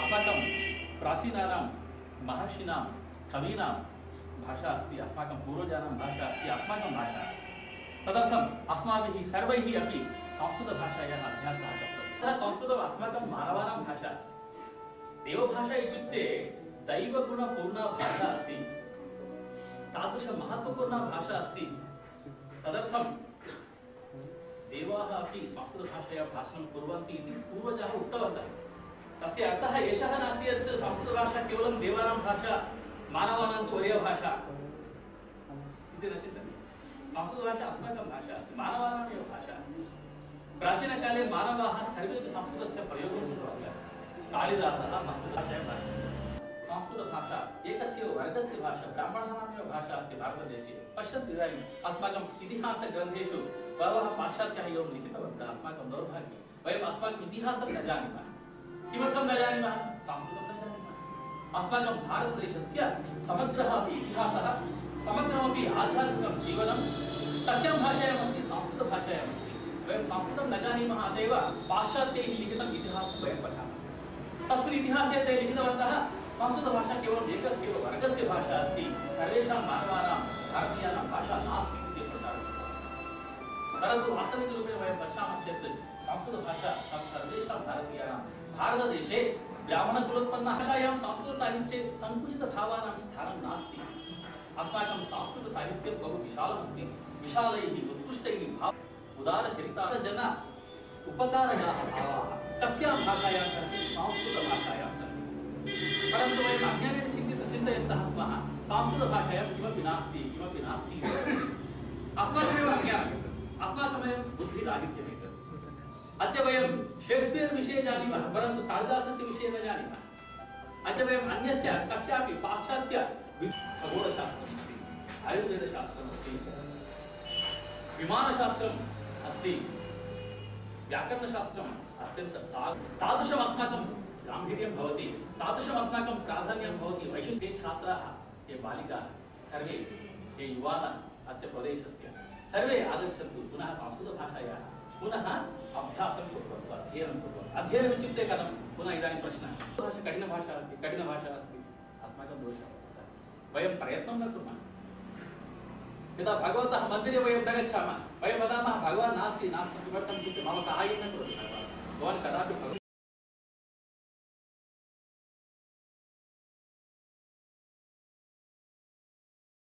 अस्माकं प्राचीनानां महर्षिणां कवीनां भाषा अस्ति, अस्माकं पूर्वजानां भाषा अस्ति, अस्माकं भाषा। तदर्थम् अस्माभिः सर्वैः अपि संस्कृतभाषायाः अभ्यासः कर्तव्यः। संस्कृतम् अस्माकं मानवानां भाषा अस्ति। देवभाषा इत्युक्ते दैवगुणपूर्णा भाषा अस्ति, तादृशमहत्त्वपूर्णा भाषा अस्ति। तदर्थं देवाः अपि संस्कृतभाषया भाषणं कुर्वन्ति इति पूर्वजाः उक्तवन्तः। तस्य अर्थः एषः नास्ति यत् संस्कृतभाषा केवलं देवानां भाषा, मानवानां तु वर्यभाषा इति न चिन्तनीयम्। संस्कृतभाषा अस्माकं भाषा अस्ति, मानवानामेव भाषा अस्ति। प्राचीनकाले मानवाः सर्वेपि संस्कृतस्य प्रयोगं कृतवन्तः। कालिदासः संस्कृतभाषायां भाषते। संस्कृतभाषा एकस्य वर्गस्य भाषा, ब्राह्मणानामेव भाषा अस्ति भारतदेशे। पश्यन्तु इदानीम् अस्माकम् इतिहासग्रन्थेषु बहवः पाश्चात्याः एवं लिखितवन्तः। अस्माकं दौर्भाग्यं, वयम् अस्माकम् इतिहासं न जानीमः। किमर्थं न जानीमः? संस्कृतं न जानीमः। अस्माकं भारतदेशस्य समग्रः अपि इतिहासः, समग्रमपि आध्यात्मिकं जीवनं तस्यां भाषायाम् अस्ति, संस्कृतभाषायाम् अस्ति। वयं संस्कृतं न जानीमः, अत एव पाश्चात्यैः लिखितम् इतिहासं वयं पठामः। तस्मिन् इतिहासे ते लिखितवन्तः संस्कृतभाषा केवलं एकस्य वर्गस्य भाषा अस्ति, सर्वेषां मानवानां भारतीयानां भाषा नास्ति इति प्रचारः। परन्तु वास्तविकरूपेण वयं पश्यामः चेत् संस्कृतभाषा सर्वेषां भारतीयानां भारतदेशे ब्राह्मणकुलोत्पन्नभाषायां संस्कृतसाहित्ये सङ्कुचितभावानां स्थानं नास्ति। अस्माकं संस्कृतसाहित्यं बहु विशालमस्ति। विशालैः उत्कृष्टैः उदारचरिताः जन उपकारकाः भावाः तस्यां भाषायां सन्ति, संस्कृतभाषायां सन्ति। परन्तु वयम् अज्ञानेन चिन्तयन्तः स्मः, संस्कृतभाषायां किमपि नास्ति, किमपि नास्ति। अस्माकमेव अज्ञानं, अस्माकमेव बुद्धिराहित्यम् एतत्। अद्य वयं शेक्स्पियर् विषये जानीमः, परन्तु कालिदासस्य विषये न जानीमः। अद्य वयम् अन्यस्य कस्यापि पाश्चात्य खगोलशास्त्रमस्ति, आयुर्वेदशास्त्रमस्ति, विमानशास्त्रम् अस्ति, व्याकरणशास्त्रम् अत्यन्तं तादृशम् अस्माकं गाम्भीर्यं भवति, तादृशम् अस्माकं प्राधान्यं भवति। वैशिष्ट्ये छात्राः, ये बालिकाः, सर्वे ये युवानः अस्य प्रदेशस्य सर्वे आगच्छन्तु, पुनः संस्कृतभाषायाः पुनः अभ्यासं कुर्वन्तु, अध्ययनं कुर्वन्तु। अध्ययनम् इत्युक्ते कथं? पुनः इदानीं प्रश्नः, भाषा कठिनभाषा अस्ति, कठिनभाषा अस्ति, अस्माकं दोषः वर्तते। वयं प्रयत्नं न कुर्मः। यदा भगवतः मन्दिरे वयं न गच्छामः, वयं वदामः भगवान् नास्ति, नास्ति किमर्थम् इत्युक्ते मम साहाय्यं न करोति भगवान्। भवान् कदापि